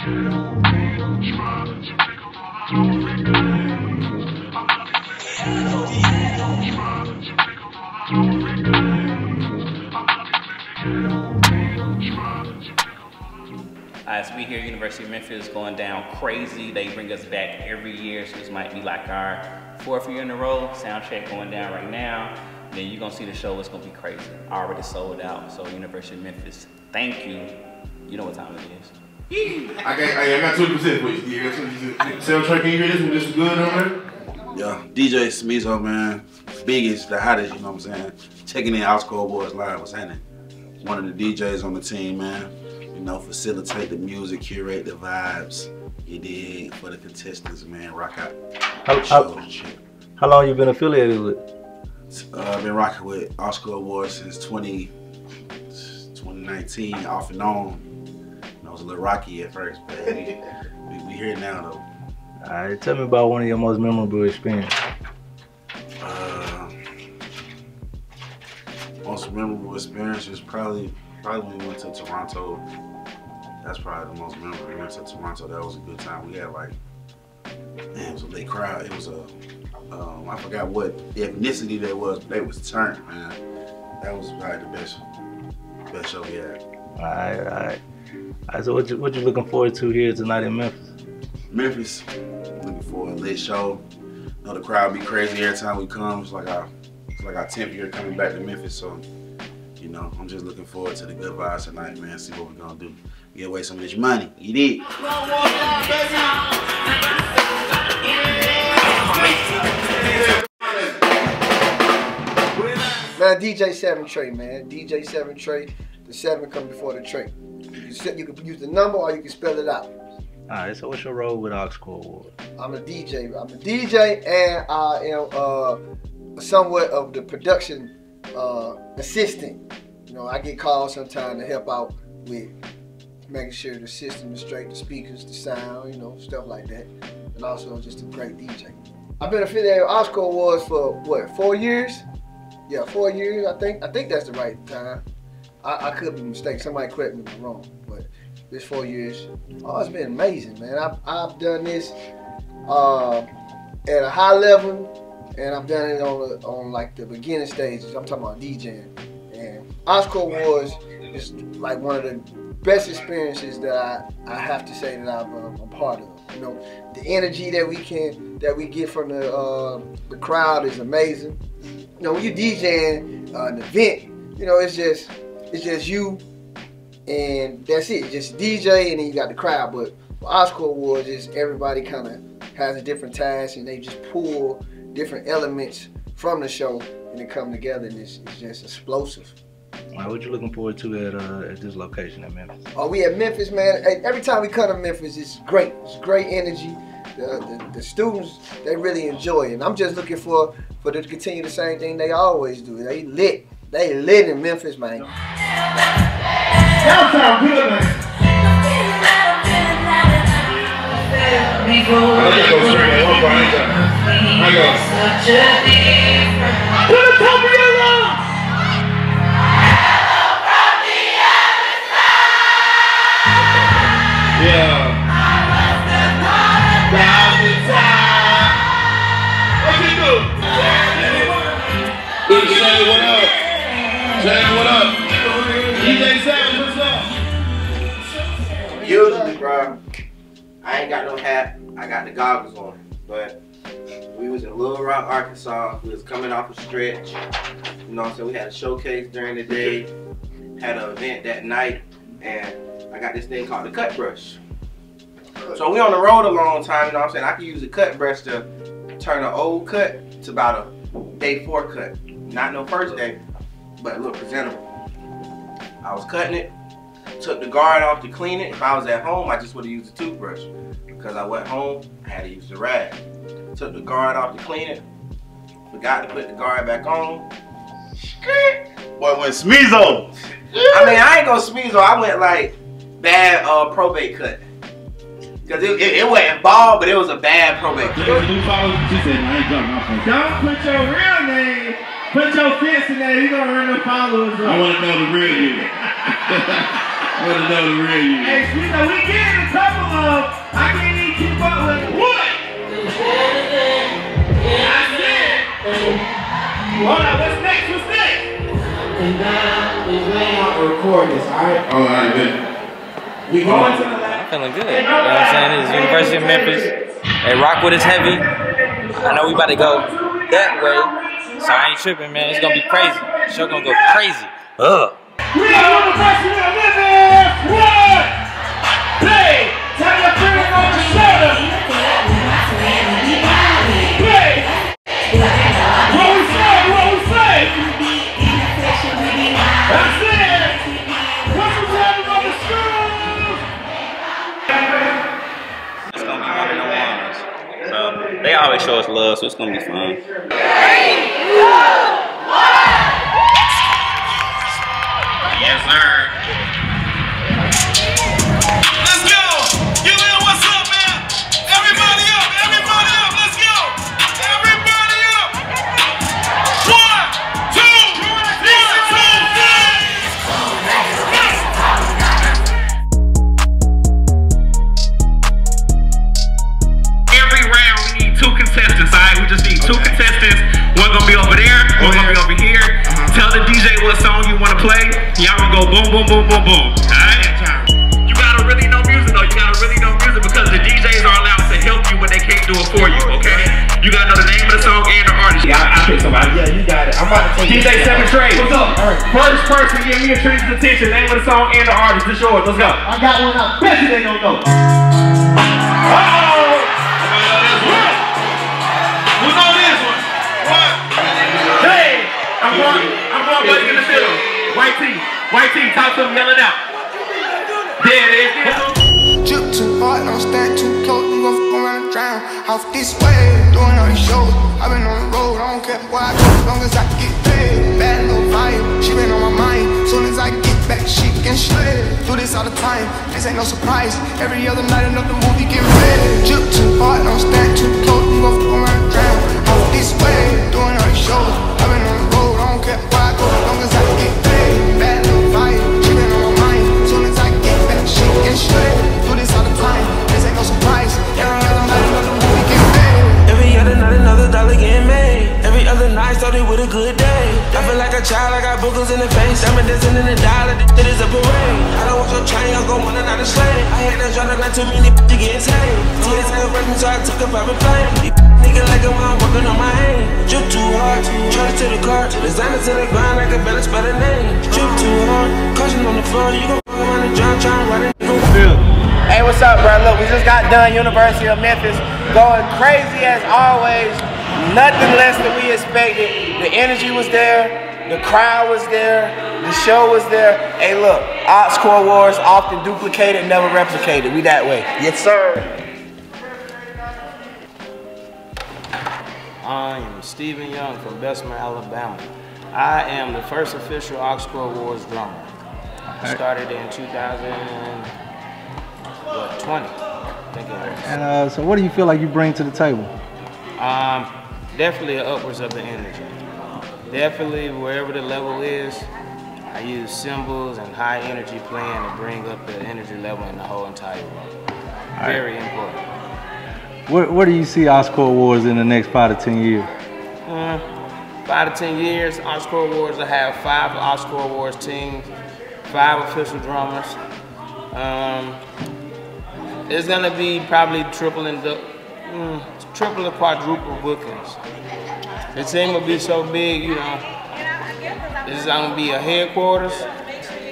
Alright, so we here at University of Memphis going down crazy. They bring us back every year, so this might be like our 4th year in a row. Sound check going down right now. And then you're gonna see the show, it's gonna be crazy. Already sold out, so University of Memphis, thank you. You know what time it is. I got 20% for you. You got 20%. Soundtrack, can you hear this one? This is good on there? Yeah, DJ Smeezo, man. Biggest, the hottest, you know what I'm saying? Checking in Outscore Boys Live, what's happening? One of the DJs on the team, man. You know, facilitate the music, curate the vibes. You did for the contestants, man. Rock out. How long you been affiliated with? I've been rocking with Outscore Boys since 2019, off and on. I was a little rocky at first, but we here now though. All right, tell me about one of your most memorable experiences. Most memorable experience is probably when we went to Toronto. That's probably the most memorable. We went to Toronto. That was a good time. We had like, man, it was a big crowd. It was a, I forgot what ethnicity that was, but they was turned, man. That was probably the best show we had. All right. So what you looking forward to here tonight in Memphis? Memphis, looking for a lit show. You know, the crowd be crazy every time we come. It's like our 10th year coming back to Memphis, so you know, I'm just looking forward to the good vibes tonight, man. See what we're gonna do. Get away some of this money. You did. Man, DJ 7 Trey, man. DJ 7 Trey. The 7 come before the Trey. You can use the number or you can spell it out. Alright, so what's your role with Outscore Award? I'm a DJ and I am somewhat of the production assistant. You know, I get called sometimes to help out with making sure the system is straight, the speakers, the sound, you know, stuff like that. And also just a great DJ. I've been affiliated with Outscore Awards for what, 4 years? Yeah, 4 years, I think. I think that's the right time. I could be mistaken. Somebody correct me if I'm wrong, but this 4 years. Oh, it's been amazing, man. I've done this at a high level, and I've done it on like the beginning stages. I'm talking about DJing. And Outscore Awards is like one of the best experiences that I have to say that I'm a part of. You know, the energy that we get from the crowd is amazing. You know, when you DJing an event, you know, it's just you, and that's it. Just DJ, and then you got the crowd. But for Outscore Awards, is everybody kind of has a different task, and they just pull different elements from the show, and they come together, and it's just explosive. What you looking forward to at this location at Memphis? Oh, we at Memphis, man. Hey, every time we come to Memphis, it's great. It's great energy. The students, they really enjoy it. And I'm just looking for them to continue the same thing they always do. They lit. They lit in Memphis, man. Y'all sound good, man. Put a top of your lungs. Yeah. What's he do? Say what up? Say what up? DJ 7, what's up? Usually, bro, I ain't got no hat. I got the goggles on. But we was in Little Rock, Arkansas. We was coming off a stretch. You know what I'm saying? We had a showcase during the day, had an event that night, and I got this thing called the cut brush. So we on the road a long time, you know what I'm saying? I can use a cut brush to turn an old cut to about a day 4 cut. Not no first day, but a little presentable. I was cutting it, took the guard off to clean it. If I was at home, I just would have used a toothbrush. Because I went home, I had to use the rag. Took the guard off to clean it, forgot to put the guard back on. Boy went Smeezo! I mean, I ain't go Smeezo, I went like bad probate cut. Cause it wasn't bald, but it was a bad probate cut. Don't put your real name, put your fist in there, you gonna earn the followers. I wanna know the real you. I wanna know the real you. Hey, Smeezo, we getting a couple of record this, alright? Oh, alright, then. We going to the lab. I'm feeling good. You know what I'm saying? This is University of Memphis. Hey, Rockwood is heavy. I know we about to go that way. So I ain't tripping, man. It's gonna be crazy. The show gonna go crazy. Ugh. We are University of Memphis! One! Play! Tell your friend on the shoulder! Play! What we say? What we say? That's it! What's the time on the school? It's gonna be one of the ones. So they always show us love, so it's gonna be fun. Yes, sir. Let's go! You know what's up, man? Everybody up! Everybody up! Let's go! Everybody up! 1, 2, 3. Every round we need 2 contestants, alright? We just need 2 contestants. One gonna be over there, one gonna be over here. Tell the DJ what song you wanna play. Y'all gonna go boom, boom, boom, boom, boom. Alright? You gotta really know music though. You gotta really know music because the DJs are allowed to help you when they can't do it for you, okay? You gotta know the name of the song and the artist. Yeah, I pick somebody. Yeah, you got it. I'm about to take DJ 7 Trade. What's up? All right. First person give me a treat's attention. Name of the song and the artist. It's yours. Let's go. I got one out. Bet you they don't know. Who know this one? What? Hey! I'm going buddy in the field. White tee, talk to him, yelling out. There it is. Drip too hard, don't stand too close, you gon' fuck around and drown. Off this way, doing all these shows. I been on the road, I don't care where I go, as long as I get paid. Bad little vibe, she been on my mind. Soon as I get back, she can slay. Do this all the time, this ain't no surprise. Every other night, another movie get ready. Drip too hard, don't stand too close, you gon' fuck around and drown. Off this way, doing all these shows. I been on the road, I don't care where I go, as long as I get paid. Bad little vibe, she been on my mind. Soon as I get back, she can slay. Do this all the time, this ain't no surprise. Every other night, another movie get made. Every other night, another dollar getting made. Every other night, started with a good day. I feel like a child, I got boogers in the face. I'm dancing in the dollar, this is a parade. I don't want your chain, I'm gon' want another slave. I hate that drama, not too many to get insane. Today's still running, so I took a private plane. Nigga like a mom working on my aim. Drip too hard, charge to the car. Designer to the grind, like a balance by the name. Drip too hard, caution on the floor. You gon' fuck around and drown, trying to run it. Hey, what's up, bro? Look, we just got done University of Memphis, going crazy as always. Nothing less than we expected. The energy was there, the crowd was there, the show was there. Hey, look, Ops Core Wars often duplicated, never replicated. We that way. Yes, sir. I am Stephen Young from Bessemer, Alabama. I am the first official Oxcore Awards drummer. I started in 2020, I think it was. And so what do you feel like you bring to the table? Definitely upwards of the energy. Definitely wherever the level is, I use cymbals and high energy playing to bring up the energy level in the whole entire room. Very important. Where do you see Oxcore Awards in the next 5 to 10 years? 5 to 10 years, Oxcore Awards will have 5 Oxcore Awards teams, 5 official drummers. It's gonna be probably triple or quadruple bookings. The team will be so big, you know. It's gonna be a headquarters,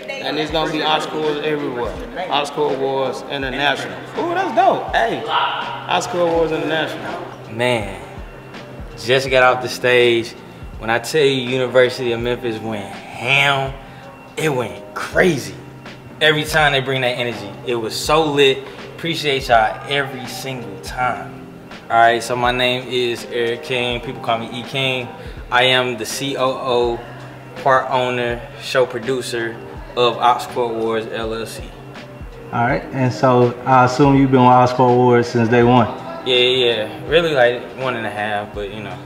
and it's gonna be Oxcores everywhere. Oxcore Awards International. Ooh, that's dope. Hey, Oxcore Awards International. Man, just got off the stage. When I tell you University of Memphis went ham, it went crazy. Every time they bring that energy, it was so lit. Appreciate y'all every single time. All right, so my name is Eric King. People call me E King. I am the COO, part owner, show producer of Oxcore Awards LLC. All right, and so I assume you've been with Oxcore Awards since day one. Yeah. Really like 1.5, but you know.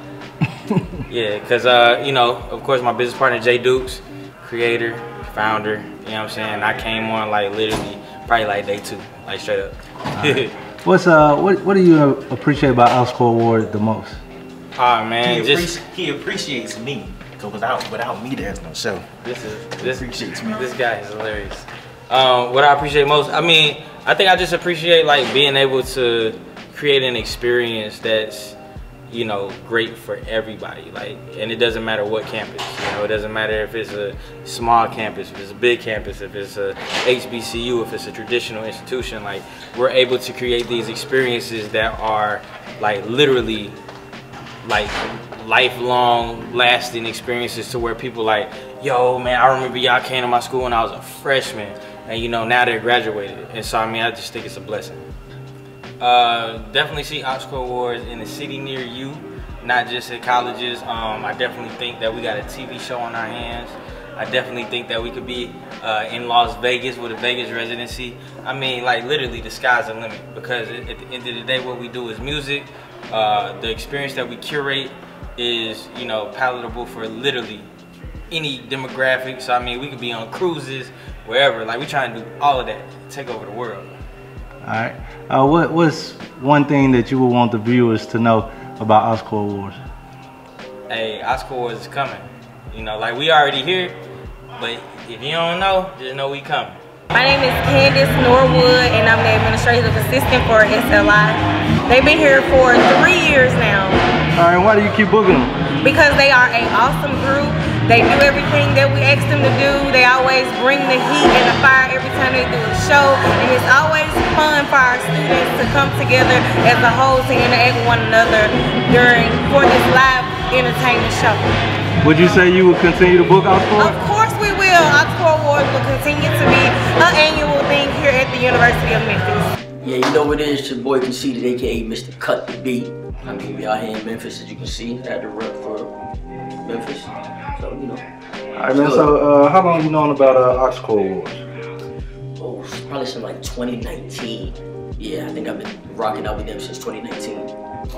Yeah, because, you know, of course, my business partner, Jay Dukes, creator, founder, you know what I'm saying? I came on like literally probably like day 2, like straight up. Right. What do you appreciate about Oxcore Awards the most? Oh man, he appreciates me. So without me, there's no show. This guy is hilarious. What I appreciate most, I mean, I think I just appreciate like being able to create an experience that's, you know, great for everybody. Like, and it doesn't matter what campus. You know, it doesn't matter if it's a small campus, if it's a big campus, if it's a HBCU, if it's a traditional institution. Like, we're able to create these experiences that are like literally like lifelong lasting experiences, to where people like, yo man, I remember y'all came to my school when I was a freshman, and you know, now they're graduated. And so I mean, I just think it's a blessing. Definitely see Oxcore Awards in the city near you, not just at colleges. I definitely think that we got a TV show on our hands. I definitely think that we could be in Las Vegas with a Vegas residency. I mean, like literally the sky's the limit, because at the end of the day, what we do is music. The experience that we curate is, you know, palatable for literally any demographic. So I mean, we could be on cruises, wherever. Like, we trying to do all of that, take over the world. All right. What's one thing that you would want the viewers to know about Oxcore Awards? Hey, Oxcore Awards is coming. You know, like, we already here, but if you don't know, just know we coming. My name is Candace Norwood, and I'm the administrative assistant for SLI. They've been here for 3 years now. All right, why do you keep booking them? Because they are an awesome group. They do everything that we ask them to do. They always bring the heat and the fire every time they do a show. And it's always fun for our students to come together as a whole to interact with one another for this live entertainment show. Would you say you would continue to book Oxcore? Of course we will. Oxcore Awards will continue to be an annual thing here at the University of Memphis. Yeah, you know what it is, your boy Conceited, aka Mr. Cut the Beat. I mean, we out here in Memphis, as you can see. I had to rep for Memphis, so you know. All right, man. So, how long you known about Oxcore Awards? Oh, it's probably since like 2019. Yeah, I think I've been rocking out with them since 2019.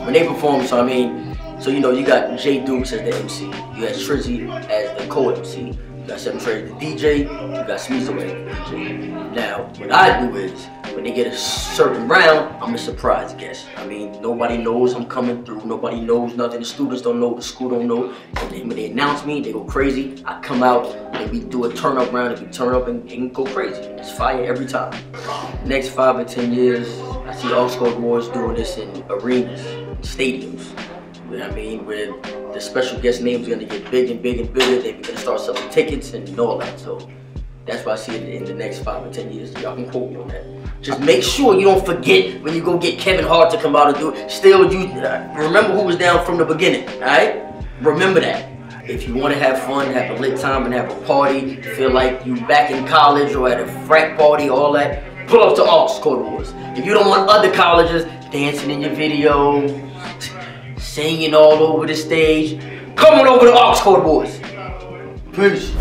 When they perform, so I mean, so you know, you got Jay Dukes as the MC, you got Trizzy as the co-MC, you got Seven Trey the DJ, you got Smeezo as the DJ. Now, what I do is, when they get a certain round, I'm a surprise guest. I mean, nobody knows I'm coming through. Nobody knows nothing. The students don't know. The school don't know. And then when they announce me, they go crazy. I come out and we do a turn up round, and we turn up and go crazy. It's fire every time. Next 5 or 10 years, I see Oxcore Awards doing this in arenas, stadiums. You know what I mean? Where the special guest names are gonna get big and big and bigger. They're gonna start selling tickets and all that. So that's why I see it in the next 5 or 10 years. Y'all can quote me on that. Just make sure you don't forget when you go get Kevin Hart to come out and do it. Still, you remember who was down from the beginning, all right? Remember that. If you want to have fun, have a lit time, and have a party, feel like you back in college or at a frat party, all that, pull up to Oxcore Awards. If you don't want other colleges dancing in your video, singing all over the stage, come on over to Oxcore Awards. Peace.